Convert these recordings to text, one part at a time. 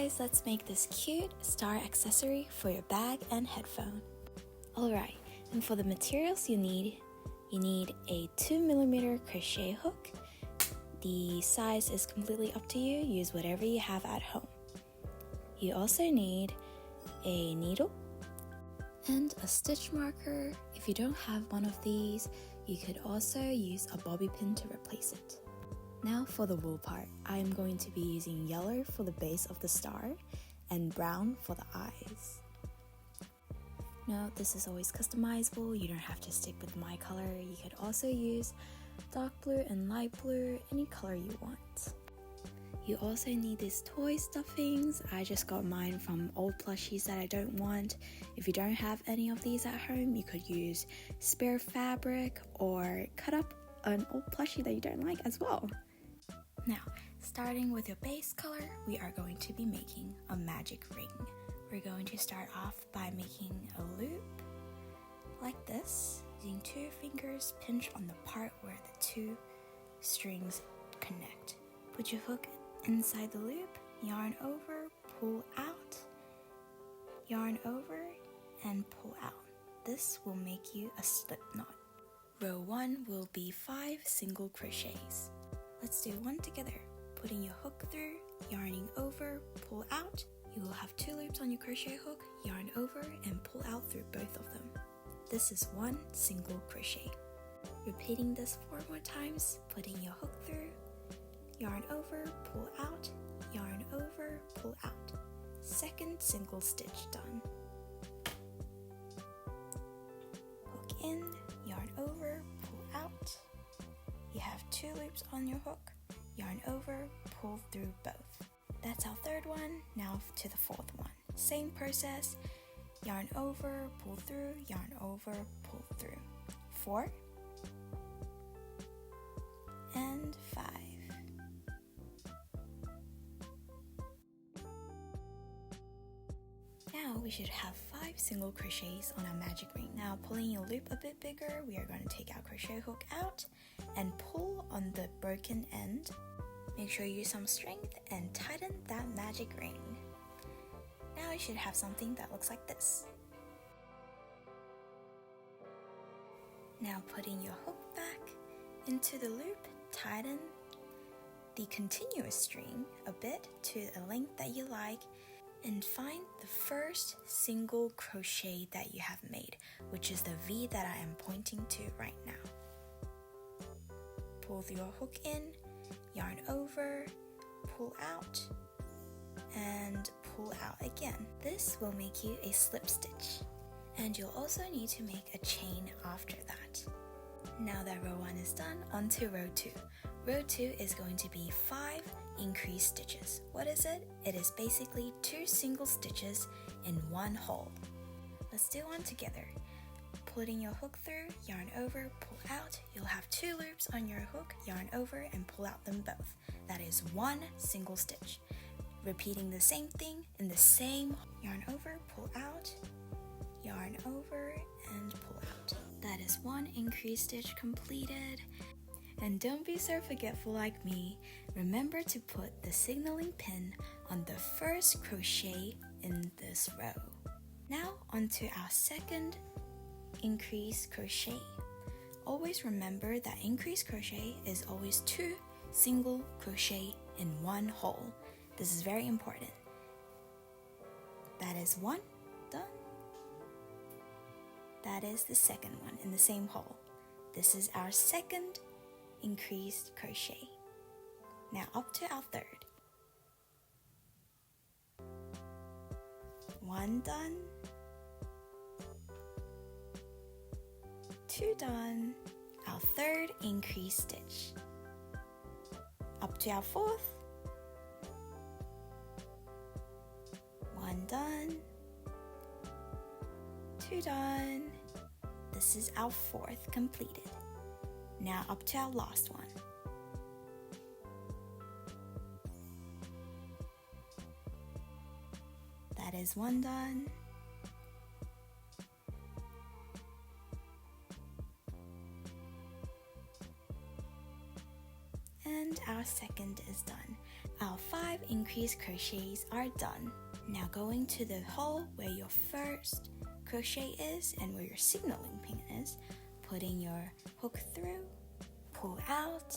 guys, let's make this cute star accessory for your bag and headphone. Alright, and for the materials you need a 2mm crochet hook. The size is completely up to you, use whatever you have at home. You also need a needle and a stitch marker. If you don't have one of these, you could also use a bobby pin to replace it. Now for the wool part, I am going to be using yellow for the base of the star and brown for the eyes. Now this is always customizable, you don't have to stick with my color. You could also use dark blue and light blue, any color you want. You also need these toy stuffings. I just got mine from old plushies that I don't want. If you don't have any of these at home, you could use spare fabric or cut up an old plushie that you don't like as well. Now, starting with your base color, we are going to be making a magic ring. We're going to start off by making a loop like this, using 2 fingers, pinch on the part where the 2 strings connect. Put your hook inside the loop, yarn over, pull out, yarn over, and pull out. This will make you a slip knot. Row 1 will be 5 single crochets. Let's do one together. Putting your hook through, yarning over, pull out. You will have 2 loops on your crochet hook, yarn over, and pull out through both of them. This is 1 single crochet. Repeating this 4 more times, putting your hook through, yarn over, pull out, yarn over, pull out. 2nd single stitch done. Hook in, yarn over, pull out. You have 2 loops on your hook, yarn over, pull through both. That's our 3rd one, now to the 4th one. Same process, yarn over, pull through, yarn over, pull through. 4 and 5. Now we should have 5 single crochets on our magic ring. Now pulling your loop a bit bigger, we are going to take our crochet hook out and pull on the broken end. Make sure you use some strength and tighten that magic ring. Now you should have something that looks like this. Now putting your hook back into the loop, tighten the continuous string a bit to a length that you like, and find the first single crochet that you have made, which is the V that I am pointing to right now. Pull your hook in, yarn over, pull out, and pull out again. This will make you a slip stitch, and you'll also need to make a chain after that. Now that row 1 is done, on to row 2. Row 2 is going to be 5 increased stitches. What is it? It is basically 2 single stitches in 1 hole. Let's do one together. Putting your hook through, yarn over, pull out. You'll have 2 loops on your hook, yarn over, and pull out them both. That is 1 single stitch. Repeating the same thing in the same yarn over, pull out, yarn over, and pull out. That is 1 increased stitch completed. And don't be so forgetful like me. Remember to put the signaling pin on the first crochet in this row. Now onto our 2nd increased crochet. Always remember that increased crochet is always 2 single crochet in 1 hole. This is very important. That is 1 done. That is the 2nd one in the same hole. This is our 2nd increased crochet. Now up to our 3rd. 1 done, 2 done, our 3rd increased stitch. Up to our 4th. 1 done, 2 done. This is our 4th completed. Now up to our last one. That is 1 done. And our our second is done. Our 5 increased crochets are done. Now going to the hole where your first crochet is and where your signaling pin is, putting your hook through, pull out,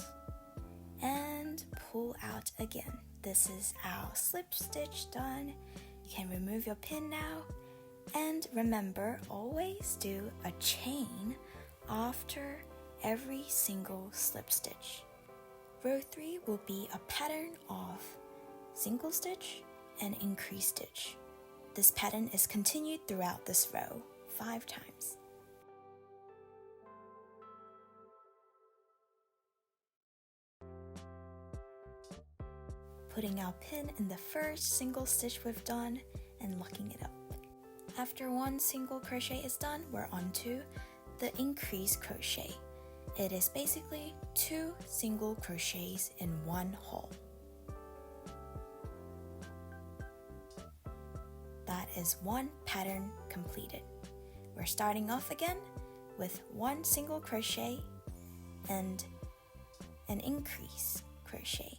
and pull out again. This is our slip stitch done. You can remove your pin now, and remember, always do a chain after every single slip stitch. Row 3 will be a pattern of single stitch and increased stitch. This pattern is continued throughout this row 5 times. Putting our pin in the first single stitch we've done and locking it up. After 1 single crochet is done, we're on to the increased crochet. It is basically 2 single crochets in 1 hole. That is 1 pattern completed. We're starting off again with 1 single crochet and an increase crochet.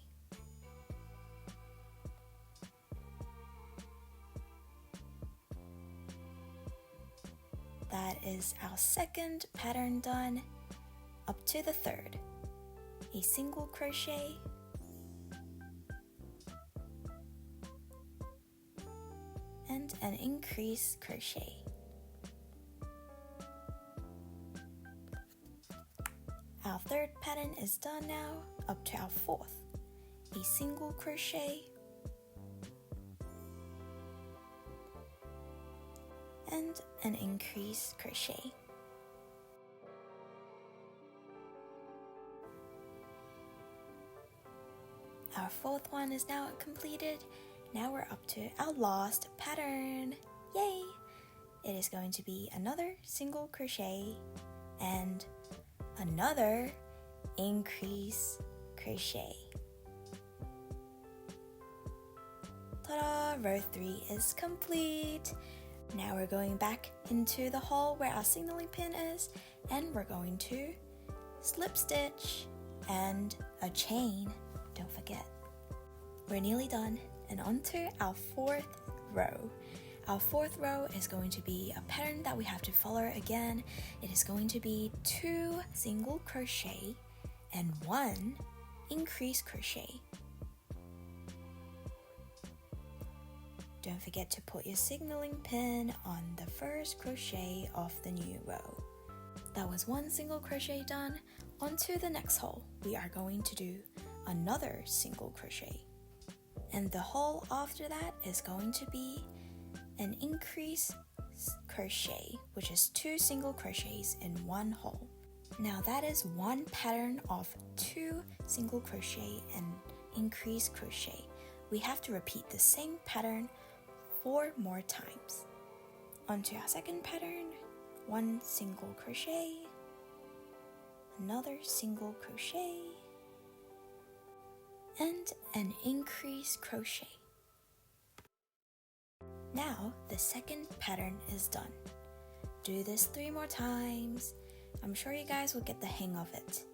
That is our second pattern done. Up to the third, a single crochet, and an increase crochet. Our third pattern is done now. Up to our fourth, a single crochet, and an increase crochet. Our fourth one is now completed. Now we're up to our last pattern. Yay! It is going to be another single crochet and another increase crochet. Ta-da! Row 3 is complete. Now we're going back into the hole where our signaling pin is, and we're going to slip stitch and a chain. Don't forget. We're nearly done, and onto our 4th row. Our 4th row is going to be a pattern that we have to follow again. It is going to be 2 single crochet and 1 increase crochet. Don't forget to put your signaling pin on the first crochet of the new row. That was 1 single crochet done. Onto the next hole, we are going to do another single crochet, and the hole after that is going to be an increase crochet, which is 2 single crochets in 1 hole. Now that is 1 pattern of 2 single crochet and increase crochet. We have to repeat the same pattern 4 more times. Onto our second pattern, 1 single crochet, another single crochet, and an increase crochet. Now the second pattern is done. Do this 3 more times. I'm sure you guys will get the hang of it.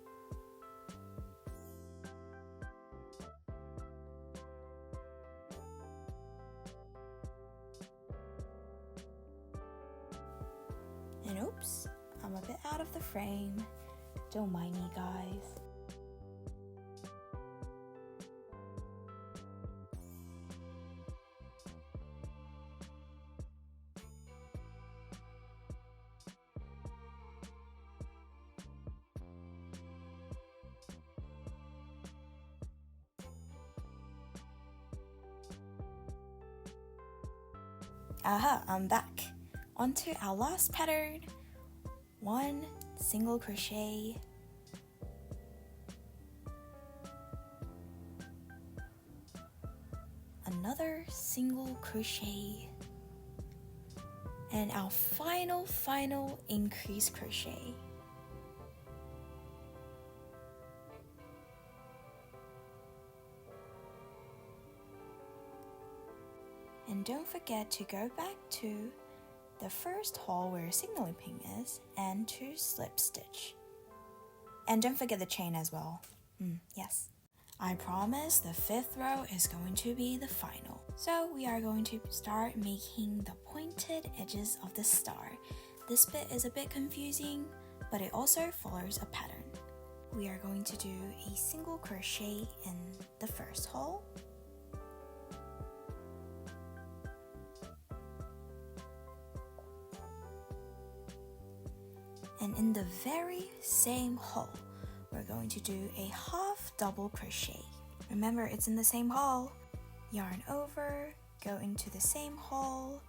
And oops, I'm a bit out of the frame. Don't mind me, guys. Aha, I'm back. Onto our last pattern. 1 single crochet, another single crochet, and our final increase crochet. And don't forget to go back to the first hole where your signaling pin is and to slip stitch. And don't forget the chain as well. Yes. I promise the 5th row is going to be the final. So we are going to start making the pointed edges of the star. This bit is a bit confusing, but it also follows a pattern. We are going to do a single crochet in the first hole. And in the very same hole, we're going to do a half double crochet. Remember, it's in the same hole. Yarn over, go into the same hole,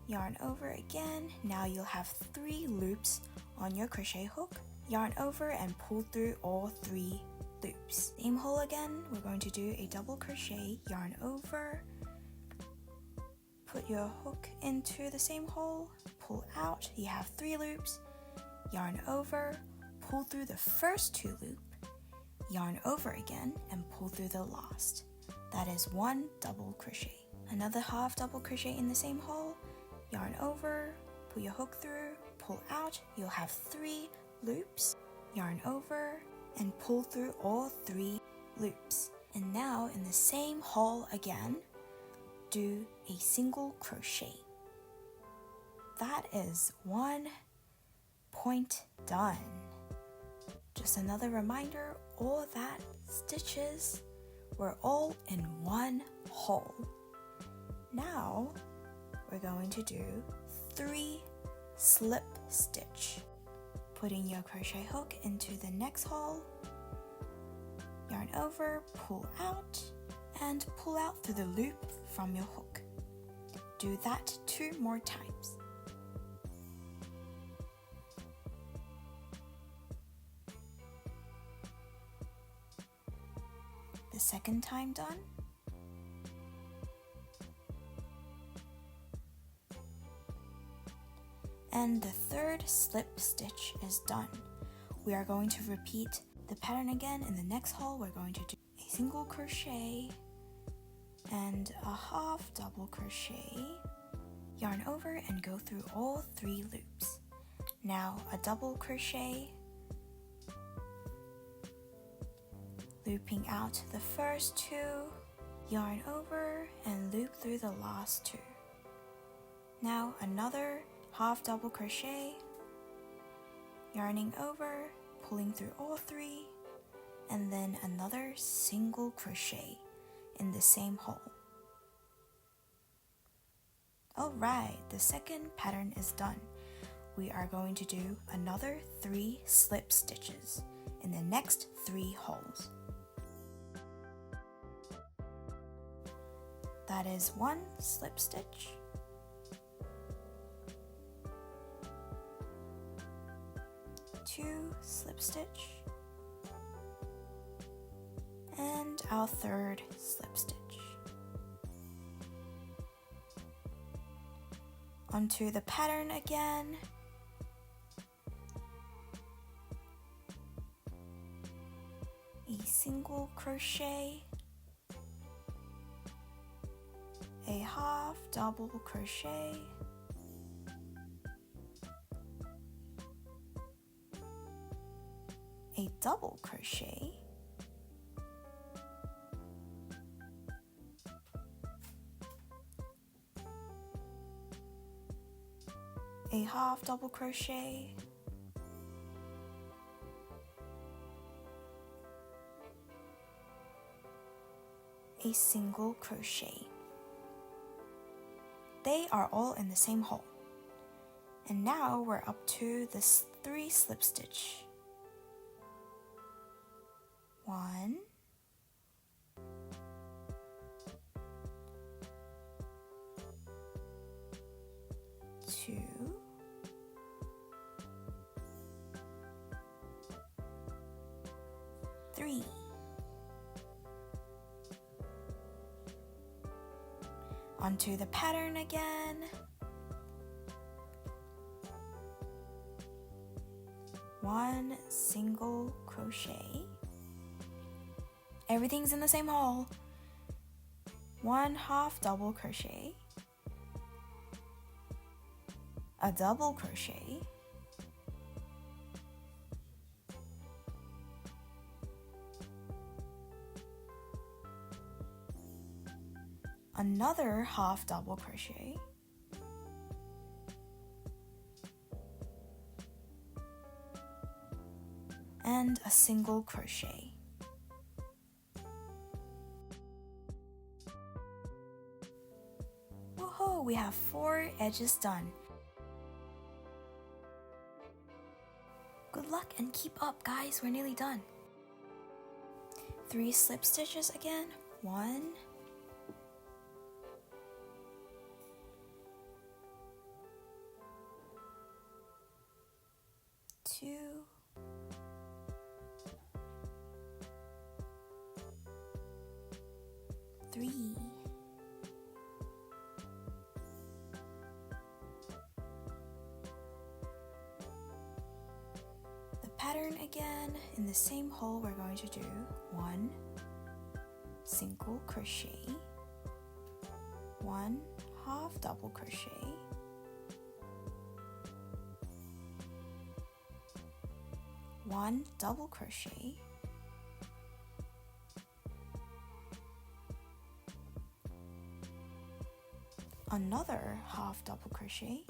yarn over again. Now you'll have 3 loops on your crochet hook. Yarn over and pull through all 3 loops. Same hole again, we're going to do a double crochet, yarn over, put your hook into the same hole, pull out, you have 3 loops, yarn over, pull through the first 2 loops, yarn over again and pull through the last. That is 1 double crochet. Another half double crochet in the same hole, yarn over, pull your hook through, pull out, you'll have 3 loops, yarn over and pull through all 3 loops. And now in the same hole again, do a single crochet. That is 1 point done. Just another reminder, all that stitches were all in 1 hole. Now we're going to do 3 slip stitch. Putting your crochet hook into the next hole, yarn over, pull out, and pull out through the loop from your hook. Do that 2 more times. The second time done. And the 3rd slip stitch is done. We are going to repeat the pattern again. In the next hole, we're going to do a single crochet and a half double crochet, yarn over and go through all 3 loops. Now a double crochet, looping out the first 2, yarn over and loop through the last 2. Now another half double crochet, yarning over, pulling through all 3, and then another single crochet in the same hole. Alright, the second pattern is done. We are going to do another 3 slip stitches in the next 3 holes. That is 1 slip stitch, 2 slip stitch, and our 3rd slip stitch. Onto the pattern again. A single crochet, a half double crochet, a double crochet, a half double crochet, a single crochet. They are all in the same hole. And now we're up to this 3 slip stitch. 1, 2, 3. Onto the pattern again. 1 single crochet. Everything's in the same hole. 1 half double crochet, a double crochet, another half double crochet, and a single crochet. Woohoo! We have 4 edges done. Good luck and keep up, guys. We're nearly done. 3 slip stitches again. 1, 2, 3, 4. Pattern again. In the same hole, we're going to do 1 single crochet, 1 half double crochet, 1 double crochet, another half double crochet,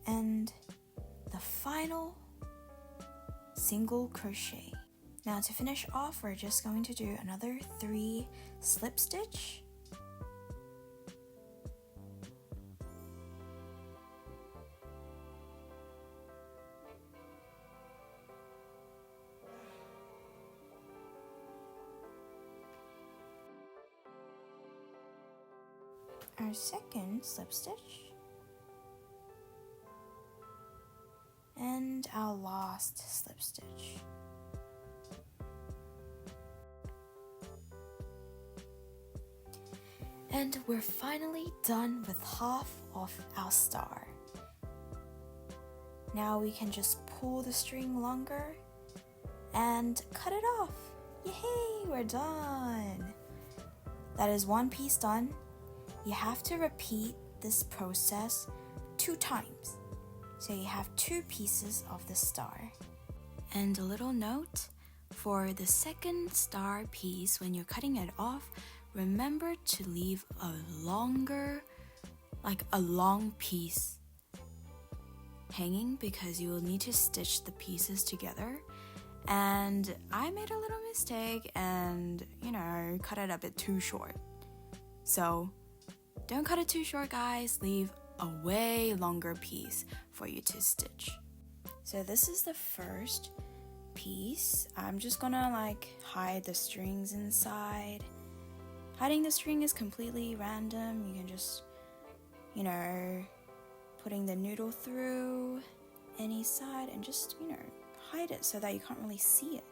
and the final single crochet. Now to finish off, we're just going to do another 3 slip stitch, our second slip stitch, and our last slip stitch. And we're finally done with half of our star. Now we can just pull the string longer and cut it off. Yay, we're done. That is one piece done. You have to repeat this process 2 times. So you have 2 pieces of the star. And a little note, for the second star piece, when you're cutting it off, remember to leave a longer, like a long piece hanging, because you will need to stitch the pieces together. And I made a little mistake and, cut it a bit too short. So don't cut it too short, guys. Leave a way longer piece for you to stitch. So this is the first piece. I'm just gonna hide the strings inside. Hiding the string is completely random. You can just, putting the needle through any side and just, hide it so that you can't really see it.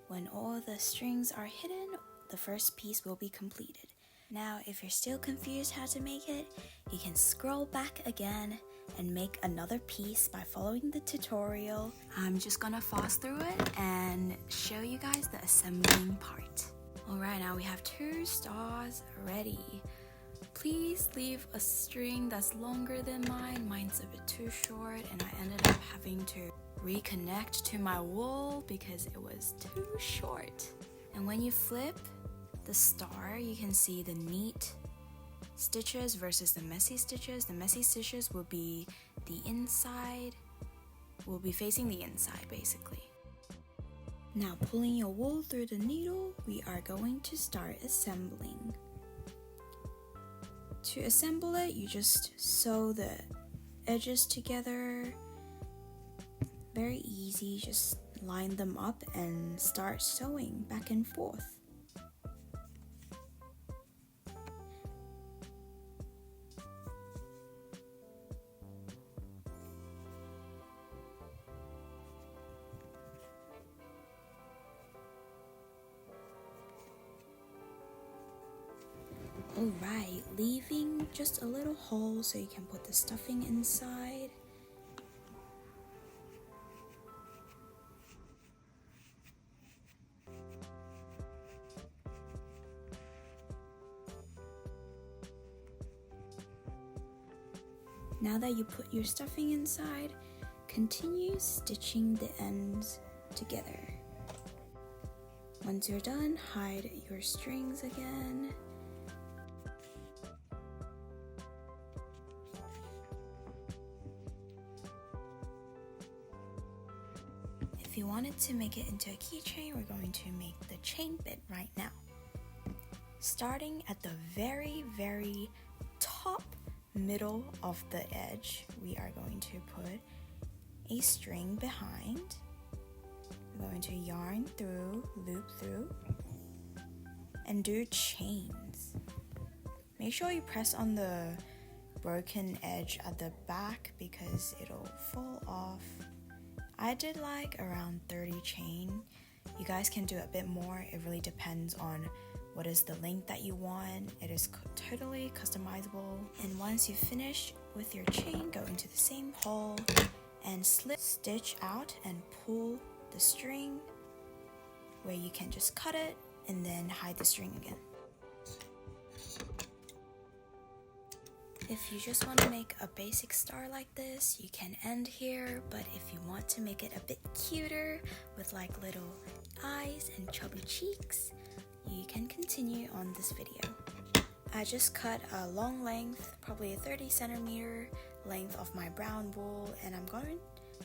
When all the strings are hidden, the first piece will be completed. Now, if you're still confused how to make it, you can scroll back again and make another piece by following the tutorial. I'm just gonna fast through it and show you guys the assembling part. Alright, now we have 2 stars ready. Please leave a string that's longer than mine. Mine's a bit too short and I ended up having to reconnect to my wool because it was too short. And when you flip the star, you can see the neat stitches versus the messy stitches. The messy stitches will be the inside, will be facing the inside basically. Now pulling your wool through the needle, we are going to start assembling. To assemble it, you just sew the edges together. Very easy, just line them up and start sewing back and forth. Alright, leaving just a little hole so you can put the stuffing inside. Now that you put your stuffing inside, continue stitching the ends together. Once you're done, hide your strings again. If you wanted to make it into a keychain, we're going to make the chain bit right now. Starting at the very, very top middle of the edge, we are going to put a string behind. We're going to yarn through, loop through, and do chains. Make sure you press on the broken edge at the back because it'll fall off. I did like around 30 chain. You guys can do a bit more. It really depends on what is the length that you want. It is totally customizable. And once you finish with your chain, go into the same hole and slip stitch out and pull the string where you can just cut it and then hide the string again. If you just want to make a basic star like this, you can end here, but if you want to make it a bit cuter with like little eyes and chubby cheeks, you can continue on this video. I just cut a long length, probably a 30 centimeter length of my brown wool, and I'm going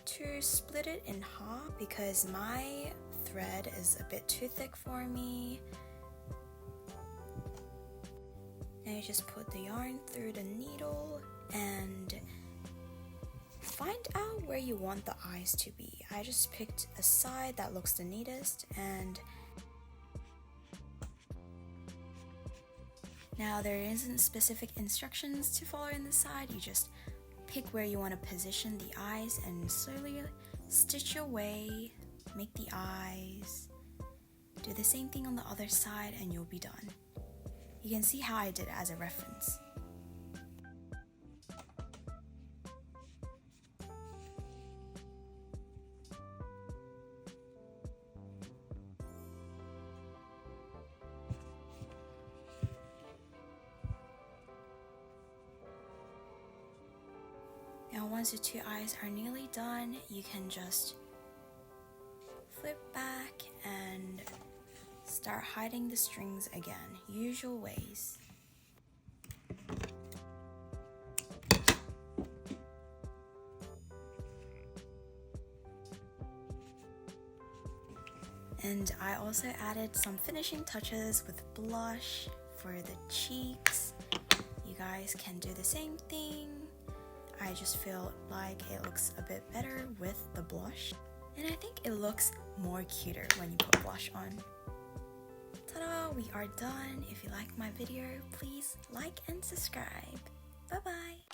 to split it in half because my thread is a bit too thick for me. Now you just put the yarn through the needle and find out where you want the eyes to be. I just picked a side that looks the neatest, and now there isn't specific instructions to follow in the side. You just pick where you want to position the eyes and slowly stitch your way, make the eyes. Do the same thing on the other side and you'll be done. You can see how I did it as a reference. Now once your two eyes are nearly done, you can just flip back and start hiding the strings again, usual ways. And I also added some finishing touches with blush for the cheeks. You guys can do the same thing. I just feel like it looks a bit better with the blush. And I think it looks more cuter when you put blush on. Ta-da! We are done. If you like my video, please like and subscribe. Bye-bye!